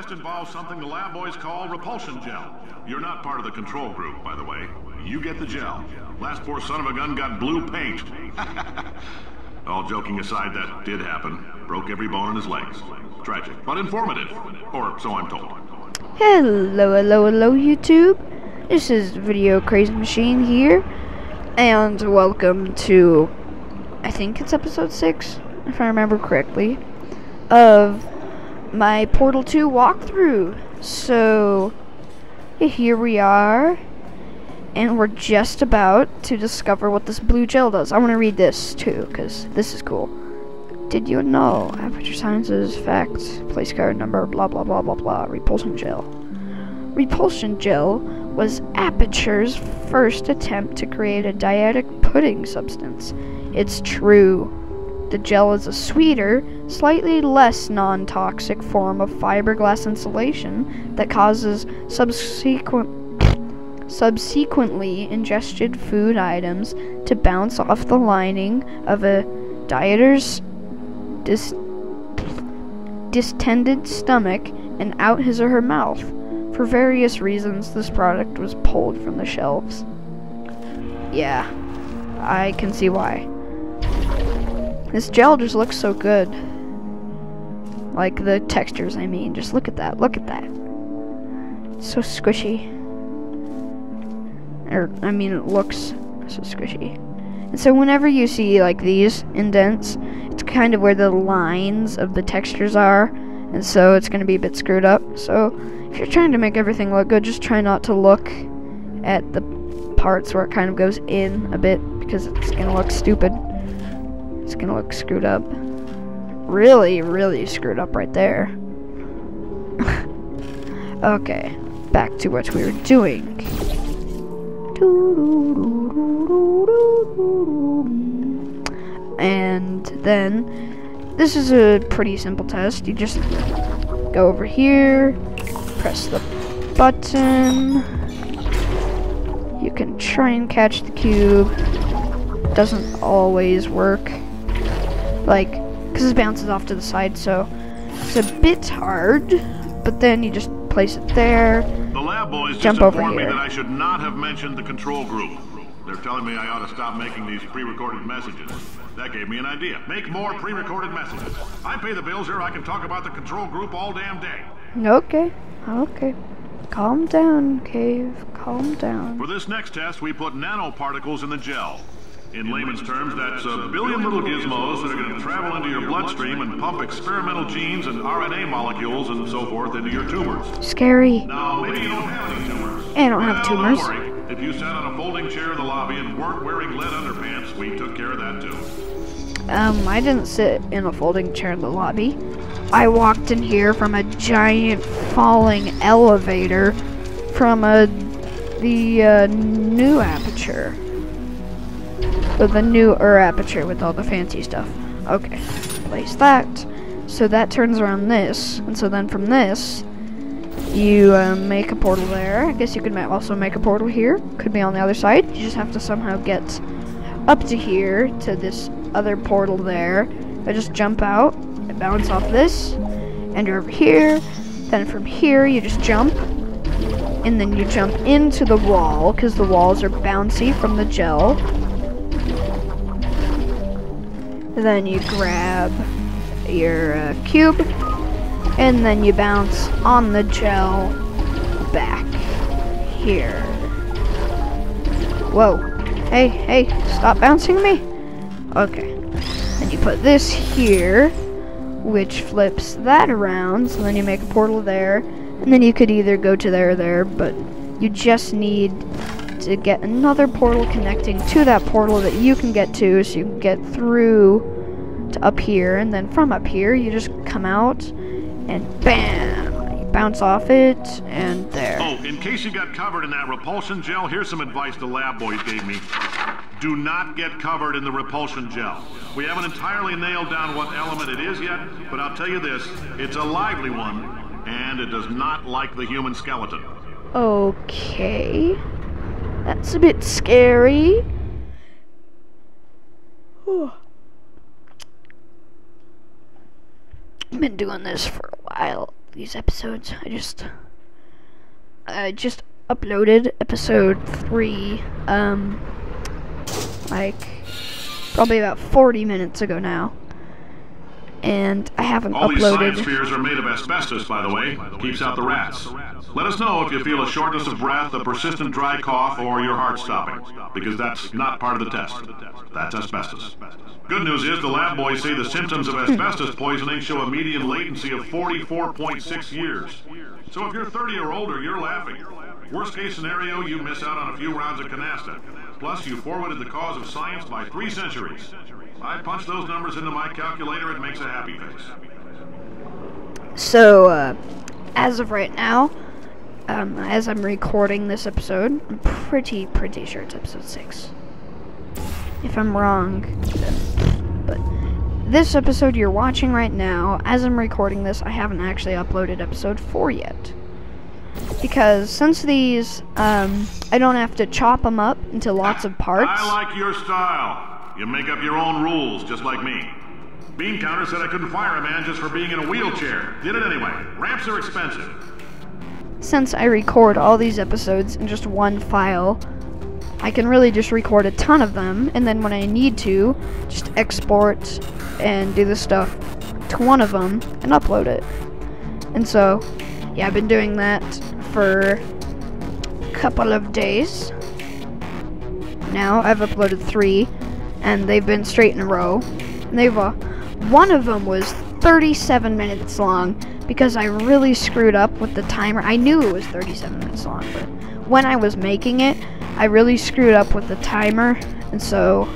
test involves something the lab boys call repulsion gel. You're not part of the control group, by the way. You get the gel. Last poor son of a gun got blue paint. All joking aside, that did happen. Broke every bone in his legs. Tragic, but informative. Or so I'm told. Hello, YouTube. This is Videocrazymachine here. And welcome to, I think it's episode 6, if I remember correctly, of my Portal 2 walkthrough. So, here we are. And we're just about to discover what this blue gel does. I want to read this too, because this is cool. Did you know? Aperture sciences, facts, place card number, blah blah blah blah blah. Repulsion gel. Repulsion gel was Aperture's first attempt to create a dietic pudding substance. It's true. The gel is a sweeter, slightly less non-toxic form of fiberglass insulation that causes subsequently ingested food items to bounce off the lining of a dieter's distended stomach and out his or her mouth. For various reasons, this product was pulled from the shelves. Yeah, I can see why. This gel just looks so good. Like the textures, I mean. Just look at that. Look at that. It's so squishy. I mean, it looks so squishy. And so whenever you see like these indents, it's kind of where the lines of the textures are, and so it's going to be a bit screwed up. So if you're trying to make everything look good, just try not to look at the parts where it kind of goes in a bit, because it's going to look stupid. It's going to look screwed up. Really, really screwed up right there. Okay, back to what we were doing. And then this is a pretty simple test. You just go over here, press the button. You can try and catch the cube. Doesn't always work, like, because it bounces off to the side, so it's a bit hard. But then you just place it there. The lab boys jump just over informed me here. that I should not have mentioned the control group. They're telling me I ought to stop making these pre-recorded messages. That gave me an idea. Make more pre-recorded messages. I pay the bills here. I can talk about the control group all damn day. Okay. Calm down, Cave. Calm down. For this next test, we put nanoparticles in the gel. In layman's terms, that's a billion little gizmos that are going to travel into your bloodstream and pump experimental genes and RNA molecules and so forth into your tumors. Scary. Now, maybe you don't have any tumors. I don't have tumors. Don't worry. If you sat on a folding chair in the lobby and weren't wearing lead underpants, we took care of that too. I didn't sit in a folding chair in the lobby. I walked in here from a giant falling elevator from the new Aperture. Or the newer Aperture with all the fancy stuff. Okay, place that. So that turns around this, and so then from this, you make a portal there. I guess you could also make a portal here. Could be on the other side. You just have to somehow get up to here, to this other portal there. I just jump out, and bounce off this, and you're over here. Then from here, you just jump, and then you jump into the wall, because the walls are bouncy from the gel. Then you grab your cube, and then you bounce on the gel back here. Whoa. Hey, stop bouncing me. Okay. And you put this here, which flips that around, so then you make a portal there, and then you could either go to there or there, but you just need to get another portal connecting to that portal that you can get to, so you can get through to up here, and then from up here you just come out and bam, you bounce off it, and there. Oh, in case you got covered in that repulsion gel, here's some advice the lab boys gave me. Do not get covered in the repulsion gel. We haven't entirely nailed down what element it is yet, but I'll tell you this, it's a lively one, and it does not like the human skeleton. Okay. That's a bit scary. I've been doing this for a while. these episodes. I just uploaded episode 3, like, probably about 40 minutes ago now. And I haven't All these uploaded. science spheres are made of asbestos, by the way. Keeps out the rats. Let us know if you feel a shortness of breath, a persistent dry cough, or your heart stopping, because that's not part of the test. That's asbestos. Good news is the lab boys say the symptoms of asbestos poisoning show a median latency of 44.6 years. So if you're 30 or older, you're laughing. Worst case scenario, you miss out on a few rounds of canasta. Plus, you forwarded the cause of science by 3 centuries. I punch those numbers into my calculator, it makes a happy face. So, as of right now, as I'm recording this episode, I'm pretty sure it's episode 6. If I'm wrong, but this episode you're watching right now, as I'm recording this, I haven't actually uploaded episode 4 yet. Because since these, I don't have to chop them up into lots of parts. I like your style. You make up your own rules, just like me. Bean Counter said I couldn't fire a man just for being in a wheelchair. Did it anyway. Ramps are expensive. Since I record all these episodes in just one file, I can really just record a ton of them, and then when I need to, just export and do the stuff to one of them and upload it. And so, yeah, I've been doing that for a couple of days. Now I've uploaded 3, and they've been straight in a row. And they've one of them was 37 minutes long because I really screwed up with the timer. I knew it was 37 minutes long, but when I was making it, I really screwed up with the timer, and so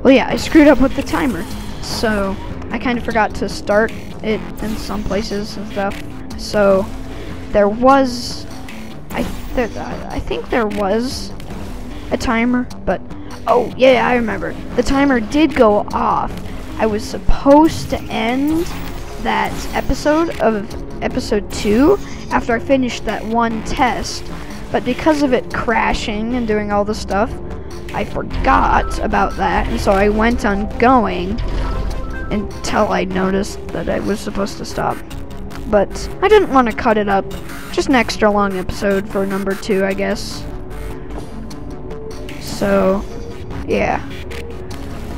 well, yeah, I screwed up with the timer, so I kind of forgot to start it in some places and stuff. So there was, I think there was a timer, but oh yeah, I remember. The timer did go off. I was supposed to end that episode of episode 2 after I finished that one test, but because of it crashing and doing all the stuff, I forgot about that, and so I went on going until I noticed that I was supposed to stop. But I didn't want to cut it up. Just an extra long episode for number 2, I guess. So, yeah.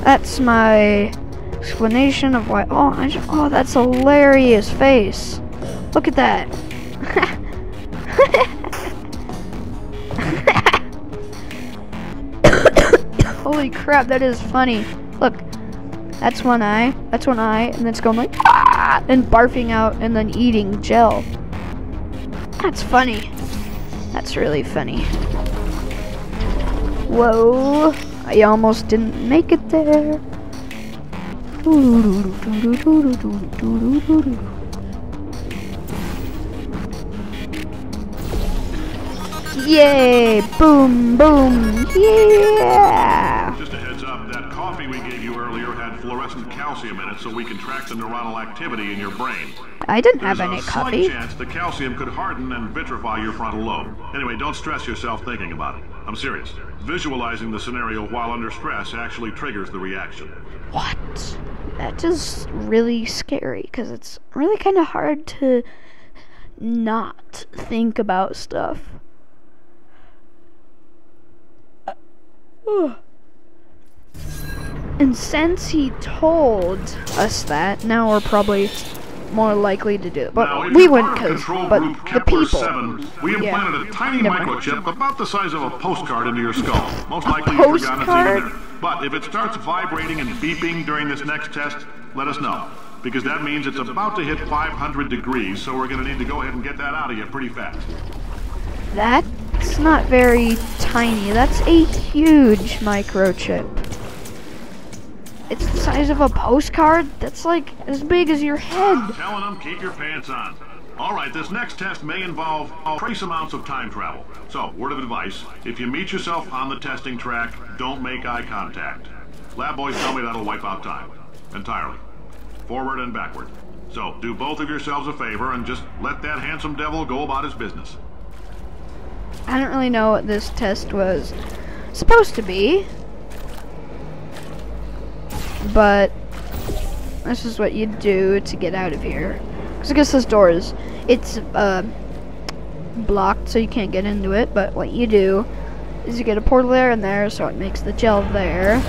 That's my explanation of why. Oh, that's a hilarious face. Look at that. Holy crap, that is funny. Look, that's one eye, and it's going like, ah, and barfing out and then eating gel. That's funny. That's really funny. Whoa, I almost didn't make it there. Yay! Boom, boom, yeah! Just a heads up, that coffee we gave you earlier had fluorescent calcium in it so we can track the neuronal activity in your brain. I didn't have any There's a coffee. slight chance the calcium could harden and vitrify your frontal lobe. Anyway, don't stress yourself thinking about it. I'm serious. Visualizing the scenario while under stress actually triggers the reaction. What? That is really scary, because it's really kind of hard to not think about stuff. And since he told us that, now we're probably more likely to do it. But Now, we wouldn't, because but the people. 7, we implanted a tiny microchip about the size of a postcard into your skull. Most likely you've forgotten it's even there. But if it starts vibrating and beeping during this next test, let us know. Because that means it's about to hit 500 degrees, so we're going to need to go ahead and get that out of you pretty fast. That's not very tiny. That's a huge microchip. It's the size of a postcard. That's like as big as your head. I'm telling them, keep your pants on. All right, this next test may involve trace amounts of time travel. So, word of advice, if you meet yourself on the testing track, don't make eye contact. Lab boys tell me that'll wipe out time. Entirely. Forward and backward. So, do both of yourselves a favor and just let that handsome devil go about his business. I don't really know what this test was supposed to be, but this is what you do to get out of here. Because I guess this door is, it's blocked, so you can't get into it. But what you do is you get a portal there and there, so it makes the gel there.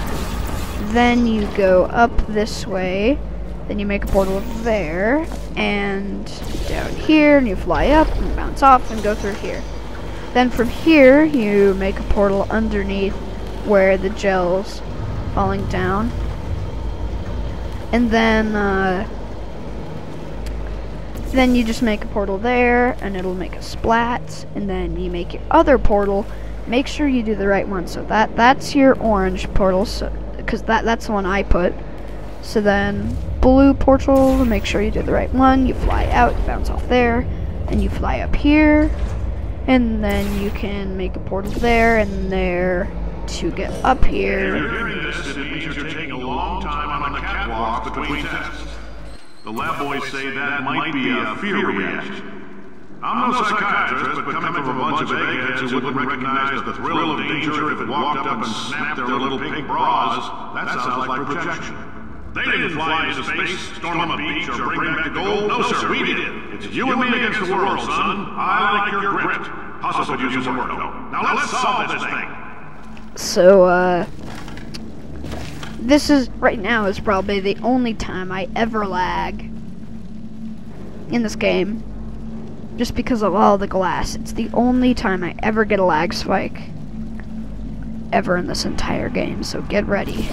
Then you go up this way. Then you make a portal there and down here, and you fly up and bounce off and go through here. Then from here, you make a portal underneath where the gel's falling down. And then you just make a portal there, and it'll make a splat. And then you make your other portal. Make sure you do the right one. So that's your orange portal, so because that's the one I put. So then blue portal, make sure you do the right one. You fly out, bounce off there, and you fly up here. And then you can make a portal there and there to get up here. If you're hearing this, it means you're taking a long time on the catwalk between tests. The lab boys say that might be a fear reaction. I'm no psychiatrist, but coming from a bunch of eggheads who wouldn't recognize the thrill of danger if it walked up and snapped their little pink bras, that sounds like projection. They didn't fly into space, storm a beach, or bring back the gold. No, sir, we did. It's you and me against the world, son. I like your grit. Hustle could use some work, though. Now let's solve this thing. So, this is, right now, is probably the only time I ever lag in this game. Just because of all the glass. It's the only time I ever get a lag spike ever in this entire game, so get ready.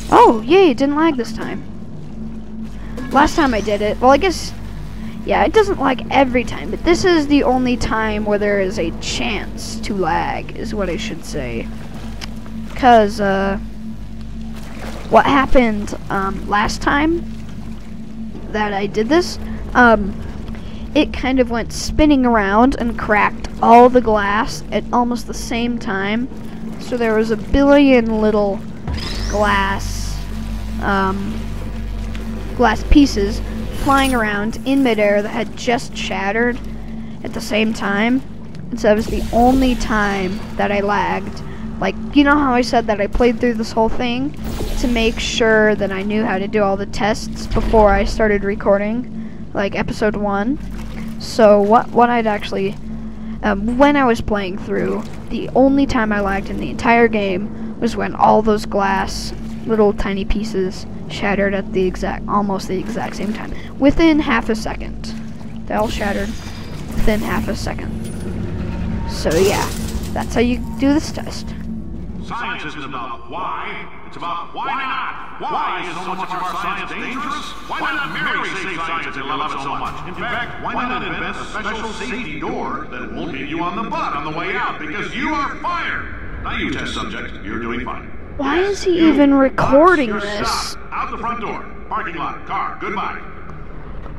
Oh, yay, it didn't lag this time. Last time I did it, well, I guess, yeah, it doesn't lag every time, but this is the only time where there is a chance to lag, is what I should say. Because, what happened last time that I did this, it kind of went spinning around and cracked all the glass at almost the same time. So there was a billion little glass pieces flying around in midair that had just shattered at the same time. And so that was the only time that I lagged. Like, you know how I said that I played through this whole thing to make sure that I knew how to do all the tests before I started recording, like episode 1. So what I'd actually, when I was playing through, the only time I lagged in the entire game was when all those glass little tiny pieces shattered at almost the exact same time, within half a second. They all shattered within half a second. So yeah, that's how you do this test. Science isn't about why, it's about why not. Why is so much of our science dangerous? Why not Mary save science if they love it so much? In fact, why not invent a special safety door that won't hit you on the butt on the way out, because you are fired. Now you test subject, you're doing fine. Why is he even recording this? Out the front door, parking lot, car, goodbye.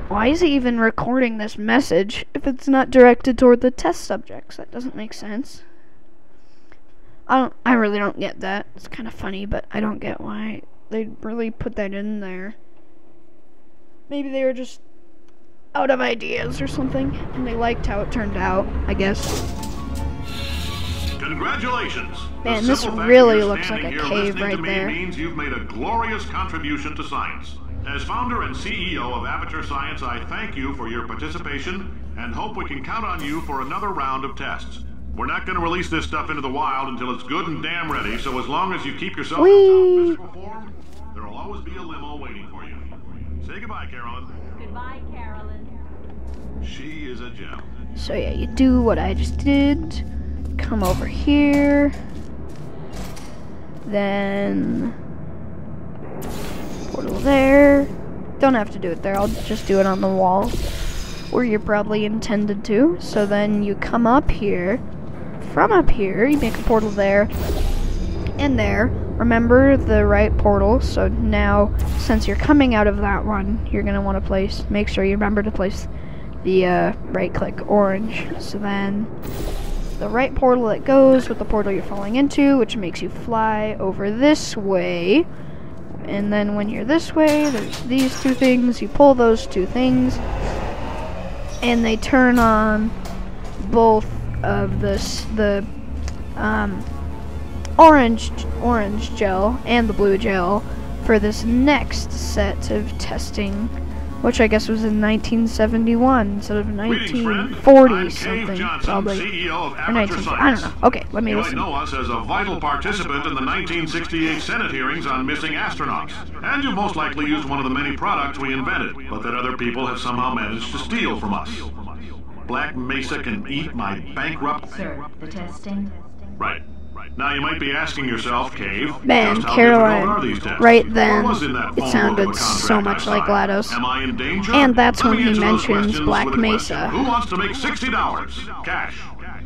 Why is he even recording this message if it's not directed toward the test subjects? That doesn't make sense. I really don't get that. It's kind of funny, but I don't get why they really put that in there. Maybe they were just out of ideas or something, and they liked how it turned out, I guess. Congratulations. Man, this really looks like a cave right there. Means you've made a glorious contribution to science. As founder and CEO of Aperture Science, I thank you for your participation and hope we can count on you for another round of tests. We're not going to release this stuff into the wild until it's good and damn ready, so as long as you keep yourself in top physical form, there'll always be a limo waiting for you. Say goodbye, Carolyn. Goodbye, Carolyn. She is a gem. So yeah, you do what I just did. Come over here. Then portal there. Don't have to do it there, I'll just do it on the wall where you're probably intended to. So then you come up here. From up here, you make a portal there and there. Remember the right portal, so now since you're coming out of that one, you're gonna want to make sure you remember to place the right click orange. So then the right portal that goes with the portal you're falling into, which makes you fly over this way. And then when you're this way, there's these two things. You pull those two things, and they turn on both of the orange gel and the blue gel for this next set of testing, which I guess was in 1971 instead of 1940 something, probably. CEO of Or 19, I don't know. Okay, let me You might listen. know us as a vital participant in the 1968 Senate hearings on missing astronauts. And you've most likely used one of the many products we invented, but that other people have somehow managed to steal from us. Black Mesa can eat my bankrupt... Sir, the testing? Right. Now you might be asking yourself, Cave, Man, just how difficult are Caroline, these tests? right then, What was in that it phone sounded book of a so contract much I like signed? GLaDOS. Am I in danger? And that's Let when me he answer those mentions questions Black with a Mesa. question. Who wants to make $60 cash?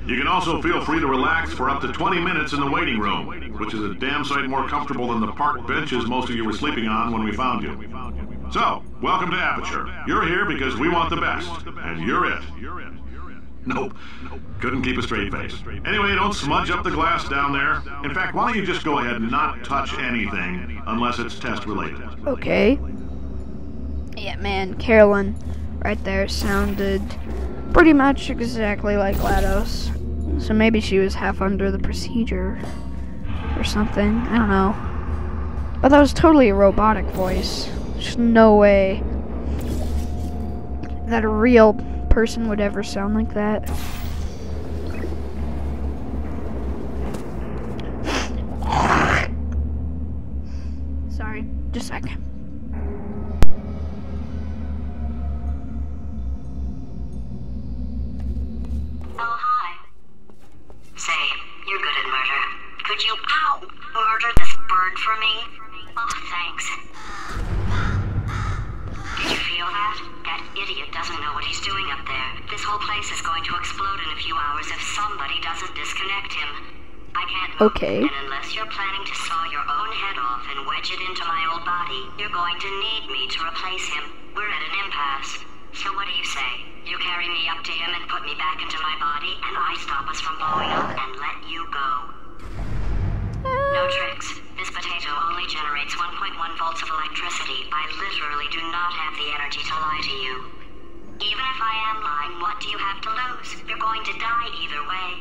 You can also feel free to relax for up to 20 minutes in the waiting room, which is a damn sight more comfortable than the park benches most of you were sleeping on when we found you. So, welcome to Aperture. You're here because we want the best, and you're it. Nope. Couldn't keep a straight face. Anyway, don't smudge up the glass down there. In fact, why don't you just go ahead and not touch anything unless it's test related? Okay. Yeah, man, Carolyn right there sounded pretty much exactly like GLaDOS. So maybe she was half under the procedure or something. I don't know. But that was totally a robotic voice. There's no way that a real person would ever sound like that. Sorry, just a second. Oh, hi. Say, you're good at murder. Could you, murder this bird for me? Oh, thanks. Did you feel that? That idiot doesn't know what he's doing up there. This whole place is going to explode in a few hours if somebody doesn't disconnect him. I can't move. Okay. And unless you're planning to saw your own head off and wedge it into my old body, you're going to need me to replace him. We're at an impasse. So what do you say? You carry me up to him and put me back into my body, and I stop us from blowing up and let you go. No tricks. This potato only generates 1.1 volts of electricity. I literally do not have the energy to lie to you. Even if I am lying, what do you have to lose? You're going to die either way.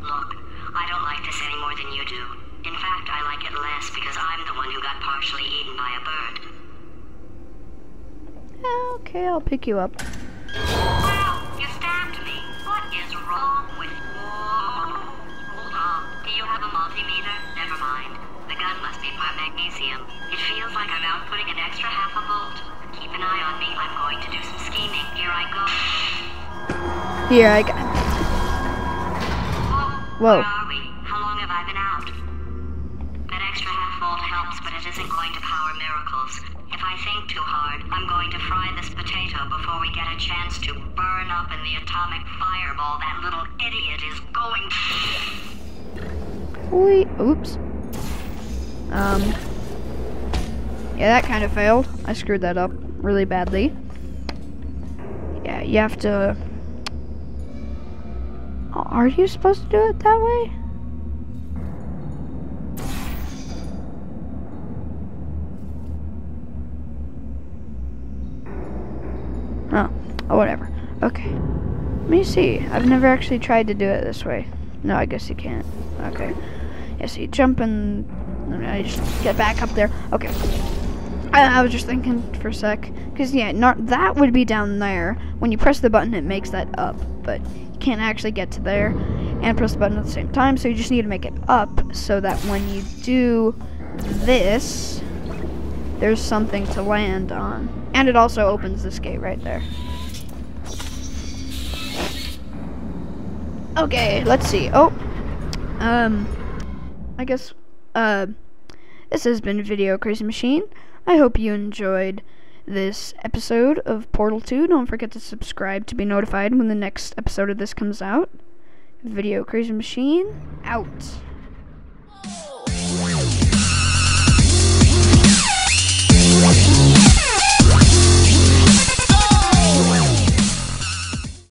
Look, I don't like this any more than you do. In fact, I like it less because I'm the one who got partially eaten by a bird. Okay, I'll pick you up. Wow, you stabbed me. What is wrong with you? Hold on. Do you have a multimeter? Never mind. The gun must be part magnesium. It feels like I'm outputting an extra half a volt. Keep an eye on me. I'm going to do some scheming. Here I go. Here, I got. Whoa. Where are we? How long have I been out? That extra half volt helps, but it isn't going to power miracles. If I think too hard, I'm going to fry this potato before we get a chance to burn up in the atomic fireball that little idiot is going to... Oops. Yeah, that kind of failed. I screwed that up really badly. Yeah, you have to... Are you supposed to do it that way? Oh, whatever. Okay. Let me see. I've never actually tried to do it this way. No, I guess you can't. Okay. Yeah, so you jump and I just get back up there. Okay. I was just thinking for a sec. Because, yeah, that would be down there. When you press the button, it makes that up. But you can't actually get to there and press the button at the same time. So you just need to make it up so that when you do this, there's something to land on. And it also opens this gate right there. Okay, let's see. Oh, I guess, this has been Videocrazymachine. I hope you enjoyed this episode of Portal 2. Don't forget to subscribe to be notified when the next episode of this comes out. Videocrazymachine, out.